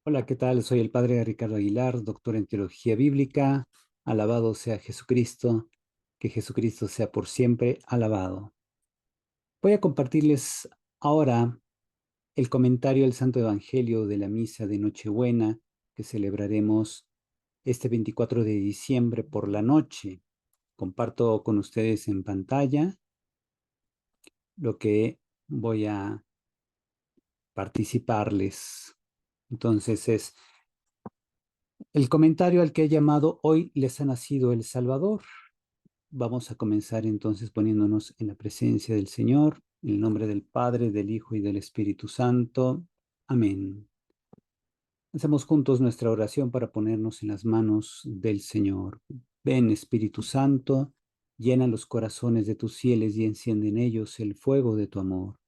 Hola, ¿qué tal? Soy el padre Ricardo Aguilar, doctor en teología bíblica. Alabado sea Jesucristo, que Jesucristo sea por siempre alabado. Voy a compartirles ahora el comentario del Santo Evangelio de la misa de Nochebuena que celebraremos este 24 de diciembre por la noche. Comparto con ustedes en pantalla lo que voy a participarles. Entonces es el comentario al que he llamado Hoy les ha nacido el Salvador. Vamos a comenzar entonces poniéndonos en la presencia del Señor, en el nombre del Padre, del Hijo y del Espíritu Santo. Amén. Hacemos juntos nuestra oración para ponernos en las manos del Señor. Ven, Espíritu Santo, llena los corazones de tus fieles y enciende en ellos el fuego de tu amor.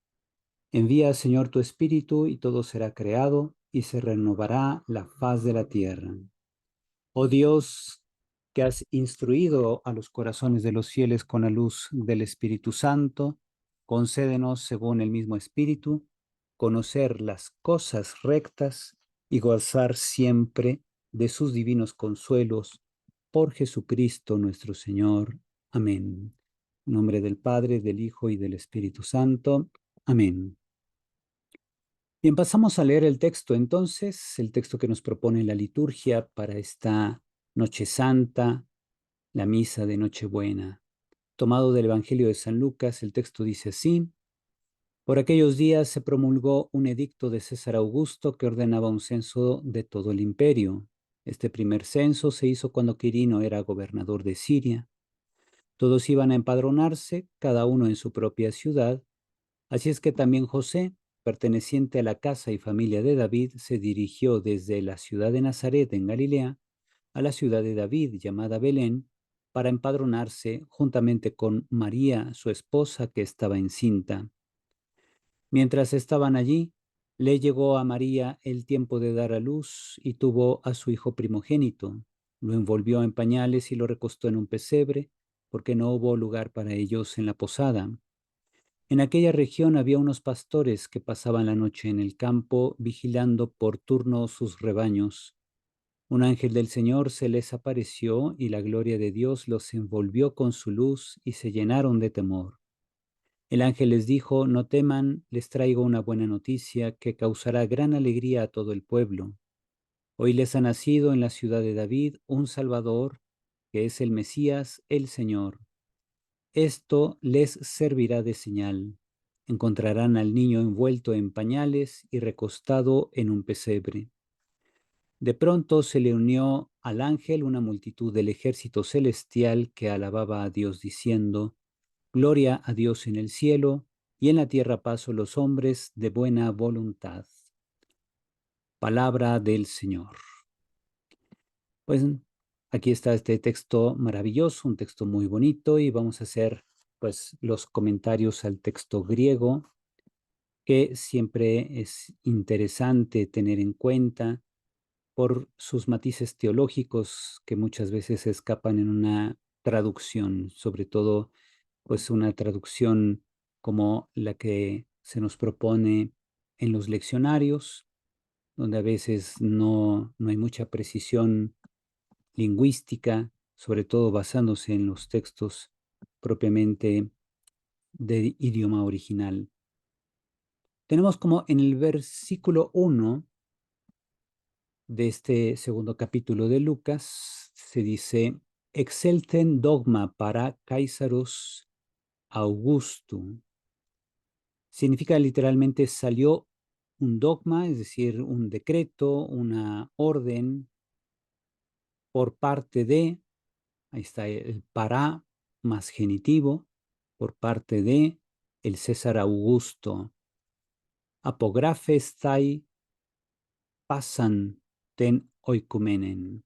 Envía, Señor, tu Espíritu y todo será creado y se renovará la faz de la tierra. Oh Dios, que has instruido a los corazones de los fieles con la luz del Espíritu Santo, concédenos, según el mismo Espíritu, conocer las cosas rectas y gozar siempre de sus divinos consuelos. Por Jesucristo nuestro Señor. Amén. En nombre del Padre, del Hijo y del Espíritu Santo. Amén. Bien, pasamos a leer el texto entonces, el texto que nos propone la liturgia para esta Noche Santa, la misa de Nochebuena. Tomado del Evangelio de San Lucas, el texto dice así: Por aquellos días se promulgó un edicto de César Augusto que ordenaba un censo de todo el imperio. Este primer censo se hizo cuando Quirino era gobernador de Siria. Todos iban a empadronarse, cada uno en su propia ciudad. Así es que también José, perteneciente a la casa y familia de David, se dirigió desde la ciudad de Nazaret en Galilea a la ciudad de David llamada Belén para empadronarse juntamente con María, su esposa, que estaba encinta. Mientras estaban allí, le llegó a María el tiempo de dar a luz y tuvo a su hijo primogénito. Lo envolvió en pañales y lo recostó en un pesebre, porque no hubo lugar para ellos en la posada. En aquella región había unos pastores que pasaban la noche en el campo vigilando por turno sus rebaños. Un ángel del Señor se les apareció y la gloria de Dios los envolvió con su luz y se llenaron de temor. El ángel les dijo: No teman, les traigo una buena noticia que causará gran alegría a todo el pueblo. Hoy les ha nacido en la ciudad de David un Salvador, que es el Mesías, el Señor. Esto les servirá de señal. Encontrarán al niño envuelto en pañales y recostado en un pesebre. De pronto se le unió al ángel una multitud del ejército celestial que alababa a Dios diciendo: Gloria a Dios en el cielo y en la tierra paz a los hombres de buena voluntad. Palabra del Señor. Pues aquí está este texto maravilloso, un texto muy bonito, y vamos a hacer pues los comentarios al texto griego, que siempre es interesante tener en cuenta por sus matices teológicos que muchas veces escapan en una traducción, sobre todo pues una traducción como la que se nos propone en los leccionarios, donde a veces no hay mucha precisión lingüística, sobre todo basándose en los textos propiamente de idioma original. Tenemos como en el versículo 1 de este segundo capítulo de Lucas, se dice: Excelten dogma para Caesarus Augustum. Significa literalmente salió un dogma, es decir, un decreto, una orden por parte de, ahí está el para más genitivo, por parte de el César Augusto. Apografestai pasan ten oikumenen,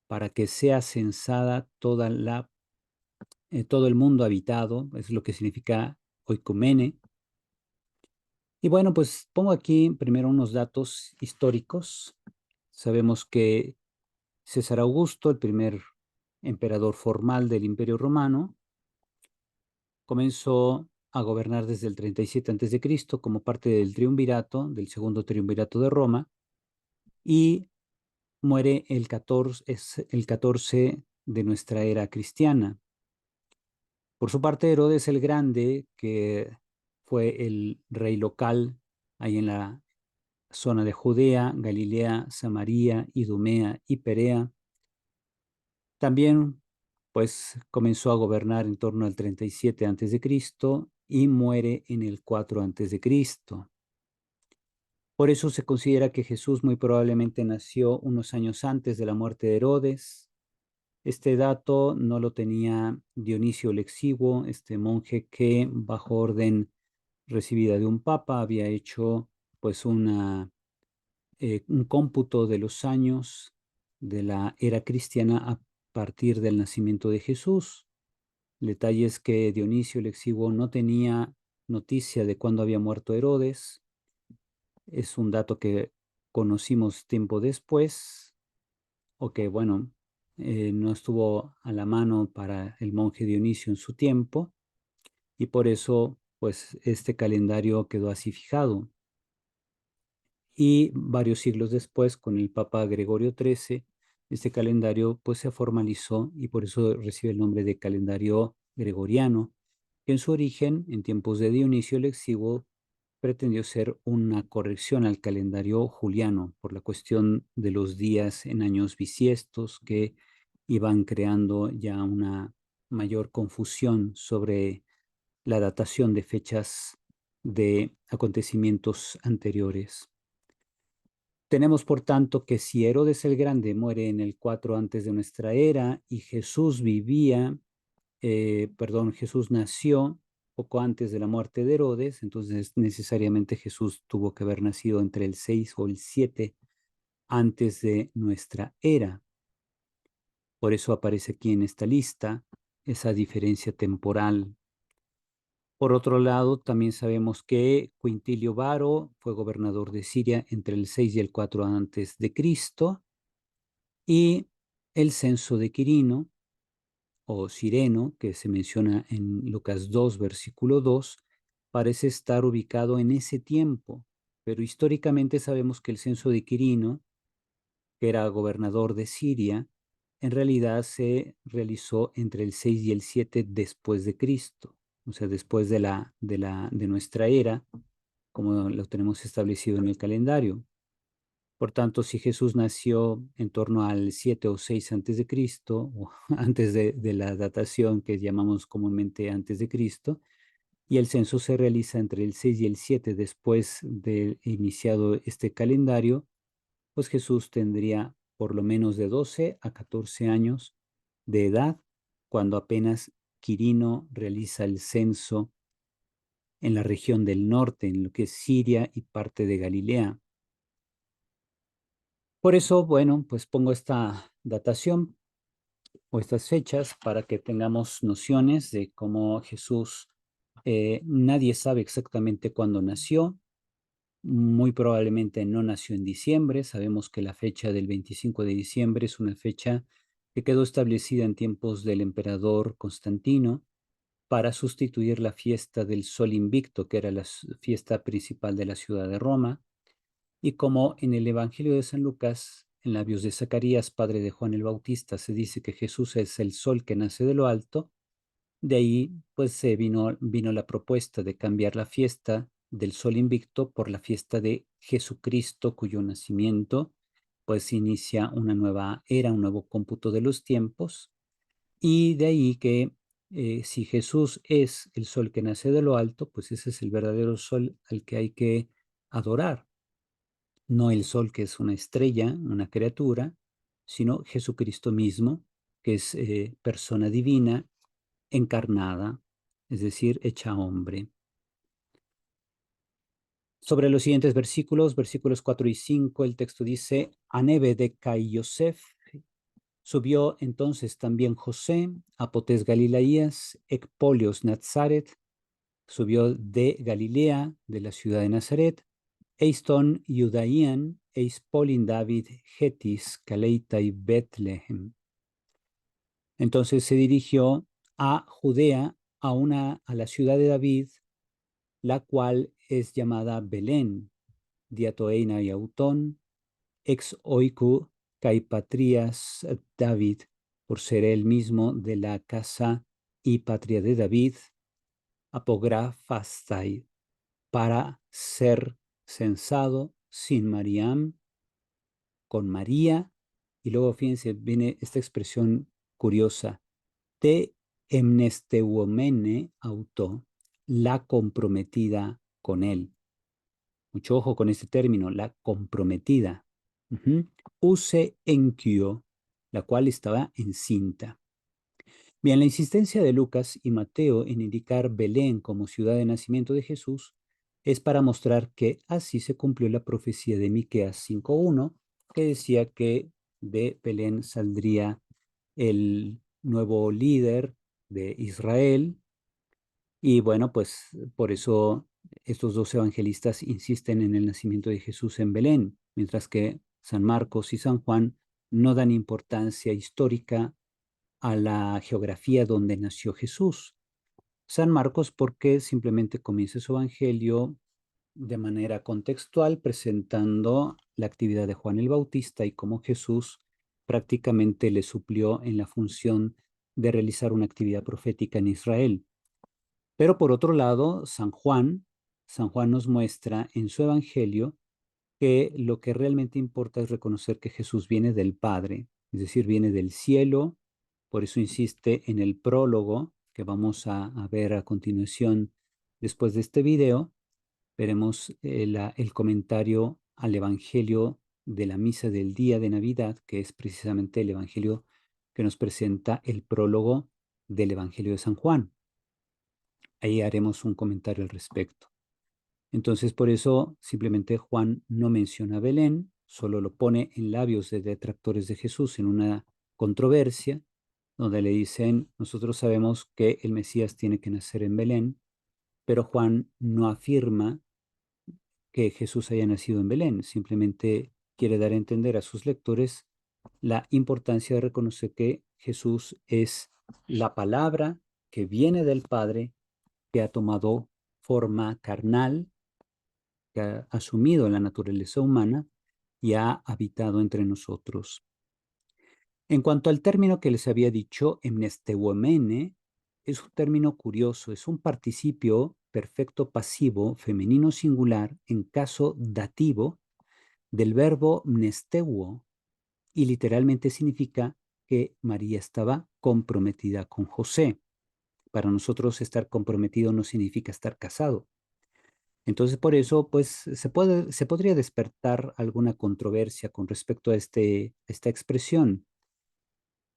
para que sea censada todo el mundo habitado, es lo que significa oikumene. Y bueno, pues pongo aquí primero unos datos históricos. Sabemos que César Augusto, el primer emperador formal del Imperio Romano, comenzó a gobernar desde el 37 a.C. como parte del triunvirato, del segundo triunvirato de Roma, y muere es el 14 de nuestra era cristiana. Por su parte, Herodes el Grande, que fue el rey local ahí en la zona de Judea, Galilea, Samaria, Idumea y Perea, también pues comenzó a gobernar en torno al 37 a.C. y muere en el 4 a.C. Por eso se considera que Jesús muy probablemente nació unos años antes de la muerte de Herodes. Este dato no lo tenía Dionisio el Exiguo, este monje que bajo orden recibida de un papa había hecho pues un cómputo de los años de la era cristiana a partir del nacimiento de Jesús. El detalle es que Dionisio el Exiguo no tenía noticia de cuándo había muerto Herodes. Es un dato que conocimos tiempo después, o que, bueno, no estuvo a la mano para el monje Dionisio en su tiempo, y por eso, pues, este calendario quedó así fijado. Y varios siglos después, con el Papa Gregorio XIII, este calendario pues se formalizó y por eso recibe el nombre de calendario gregoriano, que en su origen, en tiempos de Dionisio el Exiguo, pretendió ser una corrección al calendario juliano por la cuestión de los días en años bisiestos que iban creando ya una mayor confusión sobre la datación de fechas de acontecimientos anteriores. Tenemos, por tanto, que si Herodes el Grande muere en el 4 antes de nuestra era y Jesús Jesús nació poco antes de la muerte de Herodes, entonces necesariamente Jesús tuvo que haber nacido entre el 6 o el 7 antes de nuestra era. Por eso aparece aquí en esta lista esa diferencia temporal. Por otro lado, también sabemos que Quintilio Varo fue gobernador de Siria entre el 6 y el 4 antes de Cristo, y el censo de Quirino o Cireno, que se menciona en Lucas 2, versículo 2, parece estar ubicado en ese tiempo, pero históricamente sabemos que el censo de Quirino, que era gobernador de Siria, en realidad se realizó entre el 6 y el 7 después de Cristo, o sea, después de nuestra era, como lo tenemos establecido en el calendario. Por tanto, si Jesús nació en torno al 7 o 6 antes de Cristo, o antes de la datación que llamamos comúnmente antes de Cristo, y el censo se realiza entre el 6 y el 7 después de iniciado este calendario, pues Jesús tendría por lo menos de 12 a 14 años de edad cuando apenas Quirino realiza el censo en la región del norte, en lo que es Siria y parte de Galilea. Por eso, bueno, pues pongo esta datación o estas fechas para que tengamos nociones de cómo Jesús, nadie sabe exactamente cuándo nació, muy probablemente no nació en diciembre, sabemos que la fecha del 25 de diciembre es una fecha que quedó establecida en tiempos del emperador Constantino para sustituir la fiesta del Sol Invicto, que era la fiesta principal de la ciudad de Roma, y como en el Evangelio de San Lucas, en labios de Zacarías, padre de Juan el Bautista, se dice que Jesús es el sol que nace de lo alto, de ahí pues se vino la propuesta de cambiar la fiesta del sol invicto por la fiesta de Jesucristo, cuyo nacimiento pues inicia una nueva era, un nuevo cómputo de los tiempos, y de ahí que si Jesús es el sol que nace de lo alto, pues ese es el verdadero sol al que hay que adorar, no el sol que es una estrella, una criatura, sino Jesucristo mismo, que es persona divina encarnada, es decir, hecha hombre. Sobre los siguientes versículos, versículos 4 y 5, el texto dice, Anebe de Cai Yosef, subió entonces también José, Apotes Galilaías, Ecpolios Nazaret, subió de Galilea, de la ciudad de Nazaret, Eiston Judaían, Eispolin David, Getis, Caleita y Bethlehem. Entonces se dirigió a Judea, a la ciudad de David, la cual es llamada Belén, Diatoeina y Autón, ex oiku kai patrias David, por ser él mismo de la casa y patria de David, apografastai, para ser censado sin Mariam, con María, y luego fíjense, viene esta expresión curiosa, te emnesteuomene auto, la comprometida con él. Mucho ojo con este término, la comprometida. Use enquio, la cual estaba encinta. Bien, la insistencia de Lucas y Mateo en indicar Belén como ciudad de nacimiento de Jesús es para mostrar que así se cumplió la profecía de Miqueas 5:1, que decía que de Belén saldría el nuevo líder de Israel. Y bueno, pues por eso estos dos evangelistas insisten en el nacimiento de Jesús en Belén, mientras que San Marcos y San Juan no dan importancia histórica a la geografía donde nació Jesús. San Marcos porque simplemente comienza su evangelio de manera contextual presentando la actividad de Juan el Bautista y cómo Jesús prácticamente le suplió en la función de realizar una actividad profética en Israel. Pero por otro lado, San Juan nos muestra en su evangelio que lo que realmente importa es reconocer que Jesús viene del Padre, es decir, viene del cielo. Por eso insiste en el prólogo que vamos a ver a continuación después de este video. Veremos el comentario al Evangelio de la misa del día de Navidad, que es precisamente el Evangelio que nos presenta el prólogo del Evangelio de San Juan. Ahí haremos un comentario al respecto. Entonces, por eso simplemente Juan no menciona a Belén, solo lo pone en labios de detractores de Jesús en una controversia, donde le dicen, nosotros sabemos que el Mesías tiene que nacer en Belén, pero Juan no afirma que Jesús haya nacido en Belén, simplemente quiere dar a entender a sus lectores la importancia de reconocer que Jesús es la palabra que viene del Padre, que ha tomado forma carnal, que ha asumido la naturaleza humana y ha habitado entre nosotros. En cuanto al término que les había dicho, emnesteuomene, es un término curioso, es un participio perfecto pasivo femenino singular en caso dativo del verbo mnesteuo y literalmente significa que María estaba comprometida con José. Para nosotros estar comprometido no significa estar casado. Entonces, por eso, pues, se podría despertar alguna controversia con respecto a esta expresión,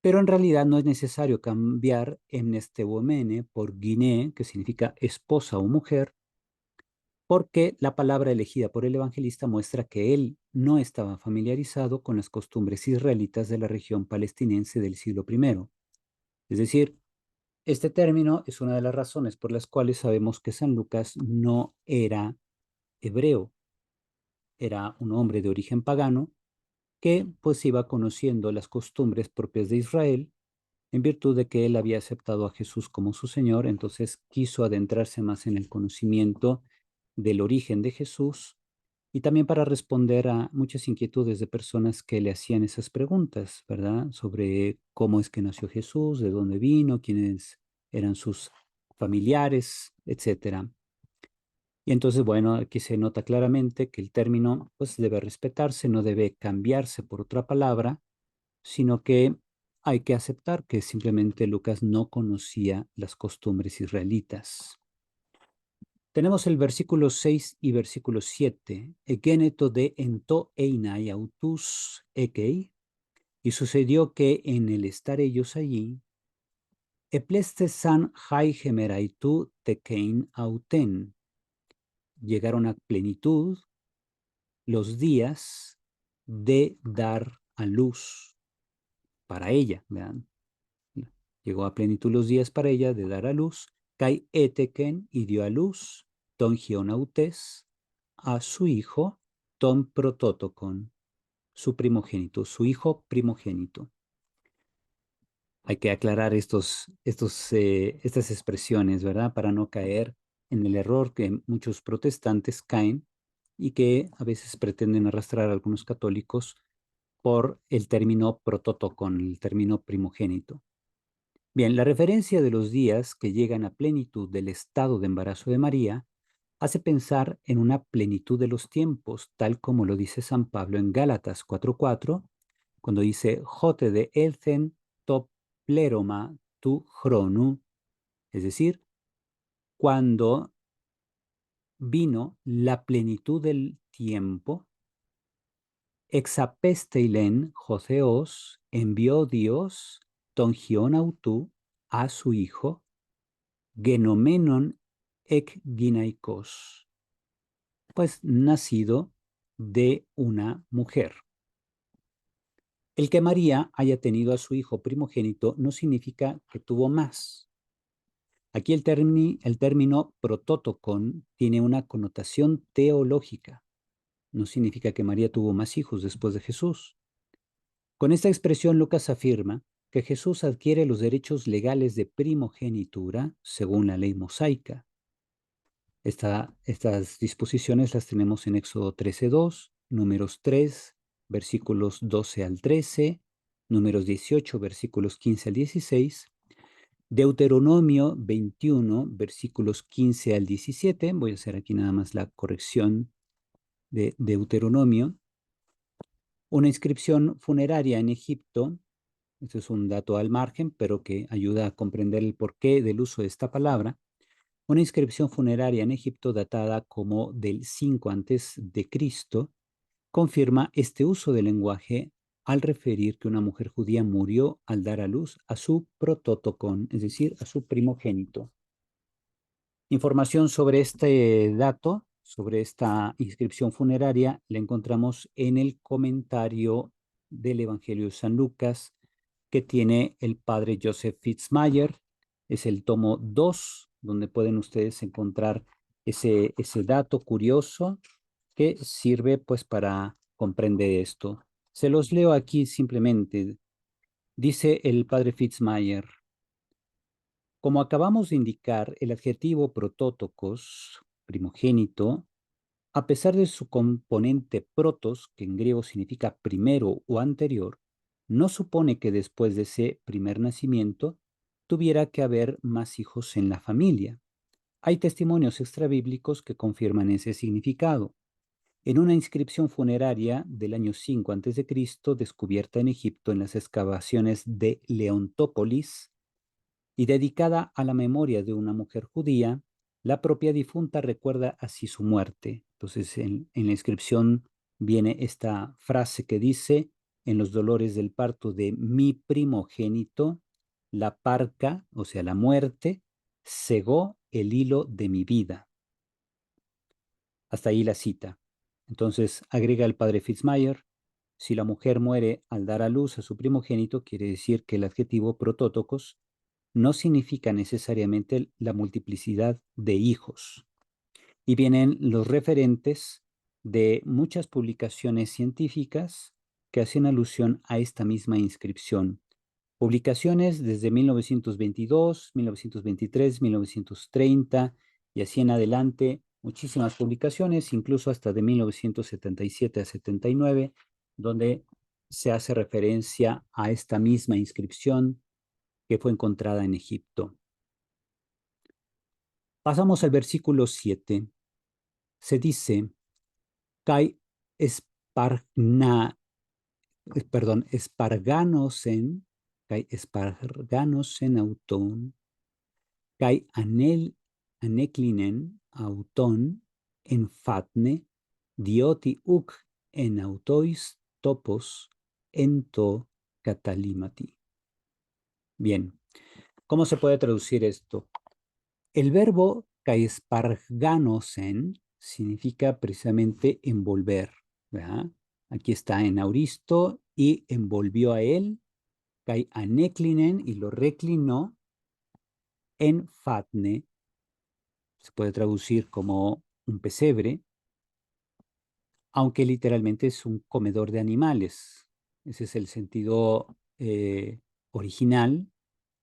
pero en realidad no es necesario cambiar emnesteuomene por guiné, que significa esposa o mujer, porque la palabra elegida por el evangelista muestra que él no estaba familiarizado con las costumbres israelitas de la región palestinense del siglo I. Es decir, este término es una de las razones por las cuales sabemos que San Lucas no era hebreo, era un hombre de origen pagano que pues iba conociendo las costumbres propias de Israel en virtud de que él había aceptado a Jesús como su Señor, entonces quiso adentrarse más en el conocimiento del origen de Jesús y también para responder a muchas inquietudes de personas que le hacían esas preguntas, ¿verdad? Sobre cómo es que nació Jesús, de dónde vino, quiénes eran sus familiares, etcétera. Y entonces, bueno, aquí se nota claramente que el término pues debe respetarse, no debe cambiarse por otra palabra, sino que hay que aceptar que simplemente Lucas no conocía las costumbres israelitas. Tenemos el versículo 6 y versículo 7. Egeneto de ento einai autus ekei. Y sucedió que en el estar ellos allí, epleste san hai gemeraitu tekein auten. Llegaron a plenitud los días de dar a luz para ella, vean. Llegó a plenitud los días para ella de dar a luz. Kai eteken y dio a luz ton gionautes a su hijo ton prototokon, su primogénito, su hijo primogénito. Hay que aclarar estas expresiones, ¿verdad? Para no caer en el error que muchos protestantes caen y que a veces pretenden arrastrar a algunos católicos por el término protótocon, el término primogénito. Bien, la referencia de los días que llegan a plenitud del estado de embarazo de María hace pensar en una plenitud de los tiempos, tal como lo dice San Pablo en Gálatas 4:4, cuando dice, jote de elten to pleroma tu chronu, es decir, cuando vino la plenitud del tiempo, exapesteilen Joseos envió Dios ton gion autú a su hijo, genomenon ek ginaikos, pues nacido de una mujer. El que María haya tenido a su hijo primogénito no significa que tuvo más. Aquí el término protótocon tiene una connotación teológica. No significa que María tuvo más hijos después de Jesús. Con esta expresión, Lucas afirma que Jesús adquiere los derechos legales de primogenitura según la ley mosaica. Estas disposiciones las tenemos en Éxodo 13:2, Números 3, versículos 12 al 13, Números 18, versículos 15 al 16, Deuteronomio 21, versículos 15 al 17. Voy a hacer aquí nada más la corrección de Deuteronomio. Una inscripción funeraria en Egipto, esto es un dato al margen, pero que ayuda a comprender el porqué del uso de esta palabra. Una inscripción funeraria en Egipto datada como del 5 antes de Cristo confirma este uso del lenguaje al referir que una mujer judía murió al dar a luz a su protótocon, es decir, a su primogénito. Información sobre este dato, sobre esta inscripción funeraria, la encontramos en el comentario del Evangelio de San Lucas que tiene el padre Joseph Fitzmayer. Es el tomo 2, donde pueden ustedes encontrar ese dato curioso que sirve pues para comprender esto. Se los leo aquí simplemente. Dice el padre Fitzmayer, como acabamos de indicar, el adjetivo protótocos, primogénito, a pesar de su componente protos, que en griego significa primero o anterior, no supone que después de ese primer nacimiento tuviera que haber más hijos en la familia. Hay testimonios extrabíblicos que confirman ese significado. En una inscripción funeraria del año 5 a.C., descubierta en Egipto en las excavaciones de Leontópolis, y dedicada a la memoria de una mujer judía, la propia difunta recuerda así su muerte. Entonces, en la inscripción viene esta frase que dice, en los dolores del parto de mi primogénito, la parca, o sea, la muerte, cegó el hilo de mi vida. Hasta ahí la cita. Entonces, agrega el padre Fitzmayer, si la mujer muere al dar a luz a su primogénito, quiere decir que el adjetivo protótocos no significa necesariamente la multiplicidad de hijos. Y vienen los referentes de muchas publicaciones científicas que hacen alusión a esta misma inscripción. Publicaciones desde 1922, 1923, 1930 y así en adelante, muchísimas publicaciones, incluso hasta de 1977 a 79, donde se hace referencia a esta misma inscripción que fue encontrada en Egipto. Pasamos al versículo 7. Se dice, Kai espargna, esparganosen, Kai esparganosen auton, Kai aneklinen auton en fatne, dioti uk en autois topos ento catalimati. Bien, ¿cómo se puede traducir esto? El verbo caesparganosen significa precisamente envolver, ¿verdad? Aquí está en auristo y envolvió a él, kai aneklinen y lo reclinó en fatne, se puede traducir como un pesebre, aunque literalmente es un comedor de animales. Ese es el sentido original,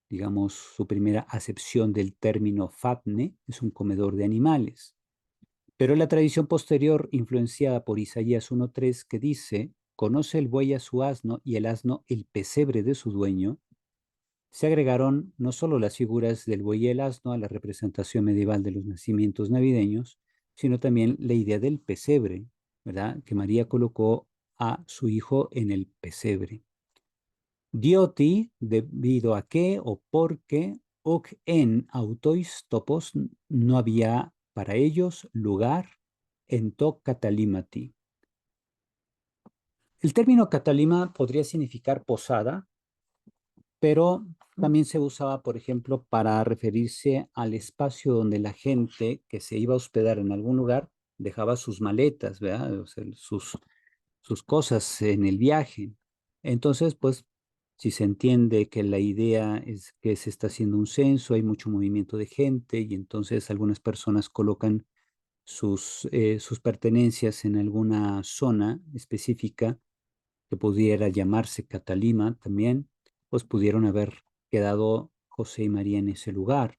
digamos, su primera acepción del término fatne es un comedor de animales. Pero la tradición posterior, influenciada por Isaías 1:3, que dice, conoce el buey a su asno y el asno el pesebre de su dueño, se agregaron no solo las figuras del buey y el asno a la representación medieval de los nacimientos navideños, sino también la idea del pesebre, ¿verdad? Que María colocó a su hijo en el pesebre. Dioti, debido a que o porque, hoc en autois topos, no había para ellos lugar en to catalimati. El término catalima podría significar posada, pero también se usaba, por ejemplo, para referirse al espacio donde la gente que se iba a hospedar en algún lugar dejaba sus maletas, ¿verdad? O sea, sus cosas en el viaje. Entonces, pues, si se entiende que la idea es que se está haciendo un censo, hay mucho movimiento de gente y entonces algunas personas colocan sus pertenencias en alguna zona específica que pudiera llamarse Catalima también, pues pudieron haber quedado José y María en ese lugar.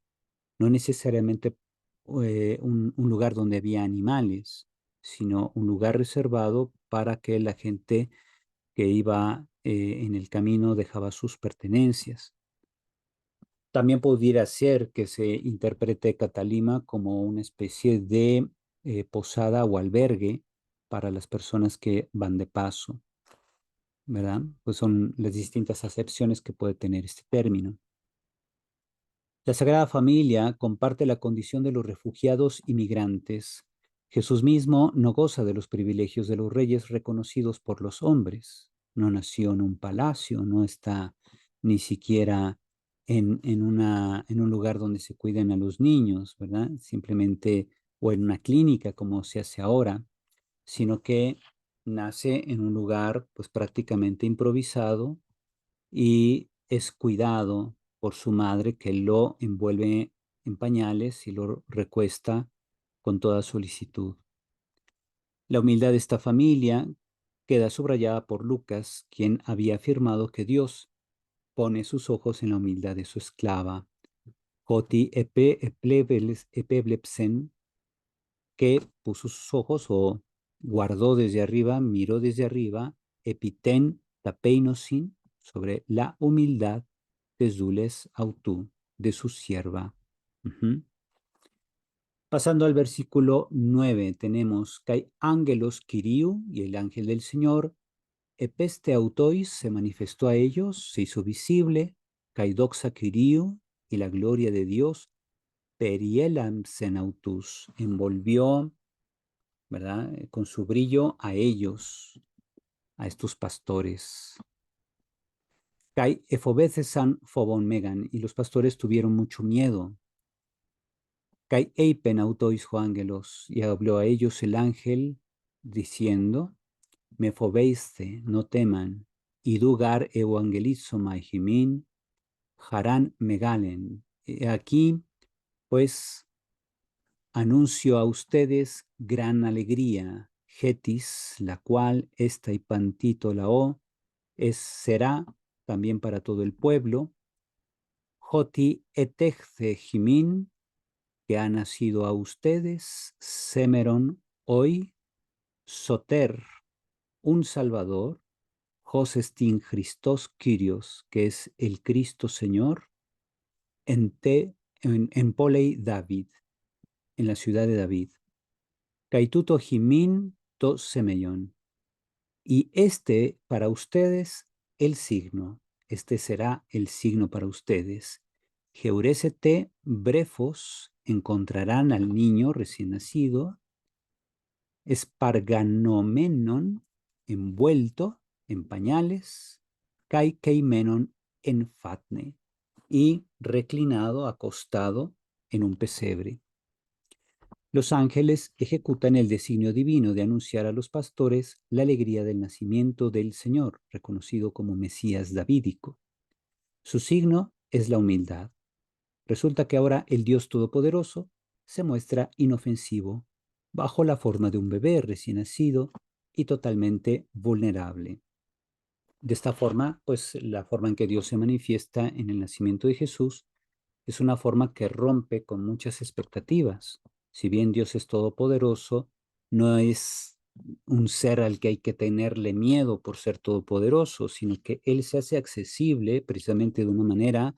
No necesariamente un lugar donde había animales, sino un lugar reservado para que la gente que iba en el camino dejaba sus pertenencias. También pudiera ser que se interprete Catalima como una especie de posada o albergue para las personas que van de paso, ¿verdad? Pues son las distintas acepciones que puede tener este término. La Sagrada Familia comparte la condición de los refugiados y migrantes. Jesús mismo no goza de los privilegios de los reyes reconocidos por los hombres. No nació en un palacio, no está ni siquiera en un lugar donde se cuiden a los niños, ¿verdad? Simplemente, o en una clínica como se hace ahora, sino que nace en un lugar pues prácticamente improvisado y es cuidado por su madre que lo envuelve en pañales y lo recuesta con toda solicitud. La humildad de esta familia queda subrayada por Lucas, quien había afirmado que Dios pone sus ojos en la humildad de su esclava. Coti epeblepsen, que puso sus ojos o guardó desde arriba, miró desde arriba, epiten tapeinosin, sobre la humildad de Zules Autú, de su sierva. Ujú. Pasando al versículo 9, tenemos Kai ángelos Kiriu, y el ángel del Señor, epeste autois, se manifestó a ellos, se hizo visible, Kai doxa Kiriu, y la gloria de Dios, perielam senautus, envolvió, ¿verdad? Con su brillo a ellos, a estos pastores. Kai efobethesan phobon megan, y los pastores tuvieron mucho miedo. Kai eipen autois ángelos, y habló a ellos el ángel diciendo, me fobeiste, no teman, y dugar evangelizo maihimin, harán megalen. Aquí, pues, anuncio a ustedes gran alegría, Getis, la cual esta y pantito la o, será también para todo el pueblo. Joti etejce jimin, que ha nacido a ustedes, Semeron hoy, Soter, un Salvador, Josestin Christos Kyrios, que es el Cristo Señor, en Polei David, en la ciudad de David. Kaituto Jimin to Semellón. Y para ustedes el signo, este será el signo para ustedes. Geuresete brefos, encontrarán al niño recién nacido, esparganomenon, envuelto en pañales, kaikeimenon en fatne, y reclinado, acostado en un pesebre. Los ángeles ejecutan el designio divino de anunciar a los pastores la alegría del nacimiento del Señor, reconocido como Mesías davídico. Su signo es la humildad. Resulta que ahora el Dios Todopoderoso se muestra inofensivo, bajo la forma de un bebé recién nacido y totalmente vulnerable. De esta forma, pues la forma en que Dios se manifiesta en el nacimiento de Jesús es una forma que rompe con muchas expectativas. Si bien Dios es todopoderoso, no es un ser al que hay que tenerle miedo por ser todopoderoso, sino que Él se hace accesible precisamente de una manera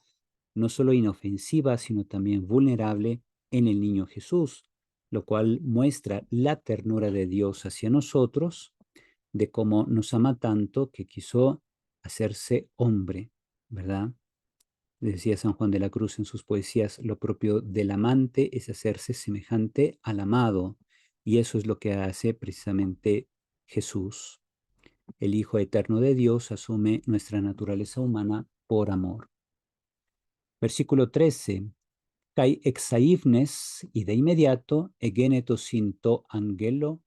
no solo inofensiva, sino también vulnerable en el niño Jesús, lo cual muestra la ternura de Dios hacia nosotros, de cómo nos ama tanto que quiso hacerse hombre, ¿verdad? Decía San Juan de la Cruz en sus poesías, lo propio del amante es hacerse semejante al amado, y eso es lo que hace precisamente Jesús. El Hijo Eterno de Dios asume nuestra naturaleza humana por amor. Versículo 13. Kai exaifnes y de inmediato egeneto sinto angelo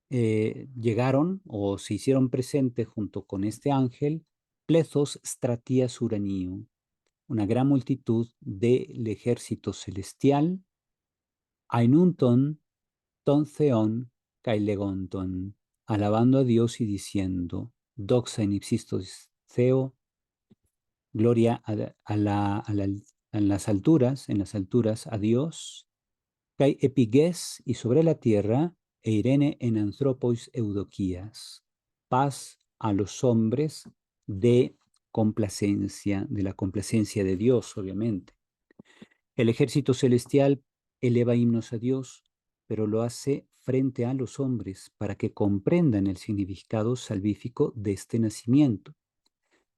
llegaron o se hicieron presente junto con este ángel plethos stratías uranio, una gran multitud del ejército celestial, ainunton ton theon kai legonton, alabando a Dios y diciendo, doxa in ipsistos theo, gloria en las alturas a Dios, kai epiges y sobre la tierra, e Irene en anthropois eudoquías, paz a los hombres de complacencia, de la complacencia de Dios, obviamente. El ejército celestial eleva himnos a Dios, pero lo hace frente a los hombres para que comprendan el significado salvífico de este nacimiento.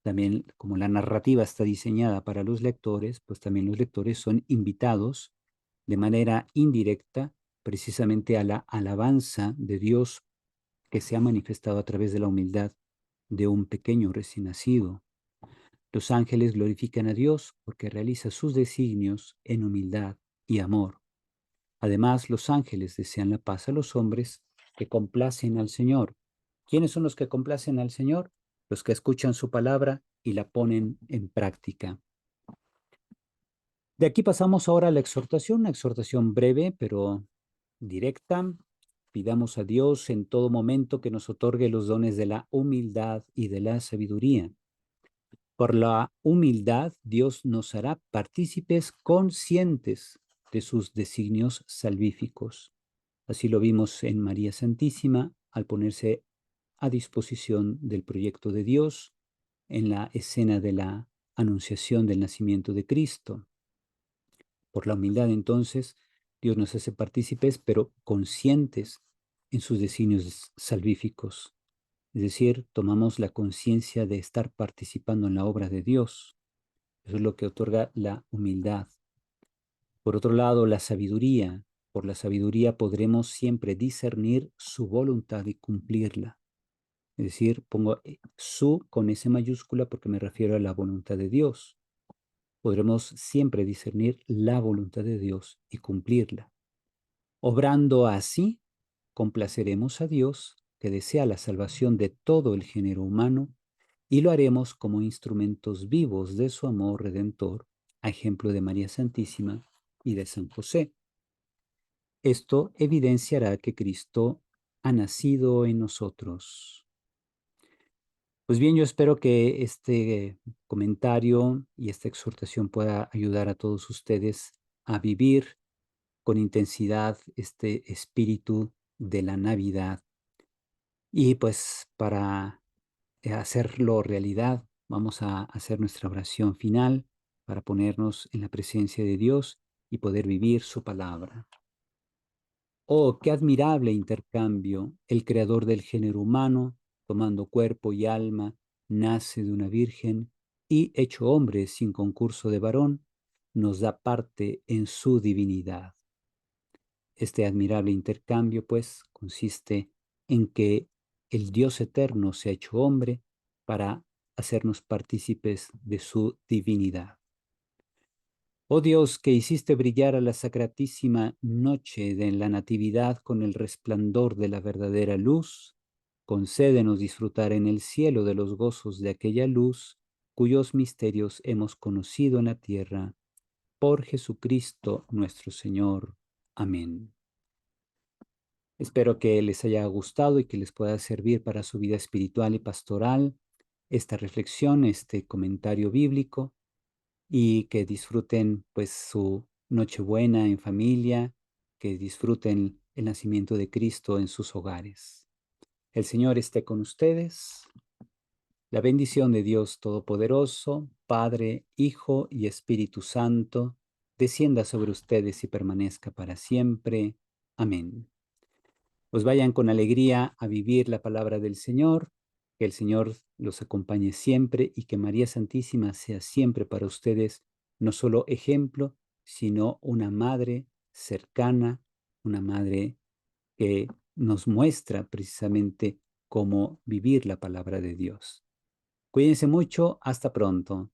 También, como la narrativa está diseñada para los lectores, pues también los lectores son invitados de manera indirecta precisamente a la alabanza de Dios que se ha manifestado a través de la humildad de un pequeño recién nacido. Los ángeles glorifican a Dios porque realiza sus designios en humildad y amor. Además, los ángeles desean la paz a los hombres que complacen al Señor. ¿Quiénes son los que complacen al Señor? Los que escuchan su palabra y la ponen en práctica. De aquí pasamos ahora a la exhortación, una exhortación breve pero directa. Pidamos a Dios en todo momento que nos otorgue los dones de la humildad y de la sabiduría. Por la humildad, Dios nos hará partícipes conscientes de sus designios salvíficos. Así lo vimos en María Santísima al ponerse a disposición del proyecto de Dios en la escena de la anunciación del nacimiento de Cristo. Por la humildad, entonces, Dios nos hace partícipes, pero conscientes en sus designios salvíficos. Es decir, tomamos la conciencia de estar participando en la obra de Dios. Eso es lo que otorga la humildad. Por otro lado, la sabiduría. Por la sabiduría podremos siempre discernir su voluntad y cumplirla. Es decir, pongo su con S mayúscula porque me refiero a la voluntad de Dios. Podremos siempre discernir la voluntad de Dios y cumplirla. Obrando así, complaceremos a Dios, que desea la salvación de todo el género humano, y lo haremos como instrumentos vivos de su amor redentor, a ejemplo de María Santísima y de San José. Esto evidenciará que Cristo ha nacido en nosotros. Pues bien, yo espero que este comentario y esta exhortación pueda ayudar a todos ustedes a vivir con intensidad este espíritu de la Navidad. Y pues para hacerlo realidad, vamos a hacer nuestra oración final para ponernos en la presencia de Dios y poder vivir su palabra. Oh, qué admirable intercambio. El creador del género humano, tomando cuerpo y alma, nace de una virgen y, hecho hombre sin concurso de varón, nos da parte en su divinidad. Este admirable intercambio, pues, consiste en que el Dios eterno se ha hecho hombre para hacernos partícipes de su divinidad. Oh Dios, que hiciste brillar a la sacratísima noche de la Natividad con el resplandor de la verdadera luz, concédenos disfrutar en el cielo de los gozos de aquella luz, cuyos misterios hemos conocido en la tierra. Por Jesucristo nuestro Señor. Amén. Espero que les haya gustado y que les pueda servir para su vida espiritual y pastoral esta reflexión, este comentario bíblico, y que disfruten pues su Nochebuena en familia, que disfruten el nacimiento de Cristo en sus hogares. El Señor esté con ustedes. La bendición de Dios Todopoderoso, Padre, Hijo y Espíritu Santo, descienda sobre ustedes y permanezca para siempre. Amén. Pues vayan con alegría a vivir la palabra del Señor, que el Señor los acompañe siempre y que María Santísima sea siempre para ustedes no solo ejemplo, sino una madre cercana, una madre que nos muestra precisamente cómo vivir la palabra de Dios. Cuídense mucho, hasta pronto.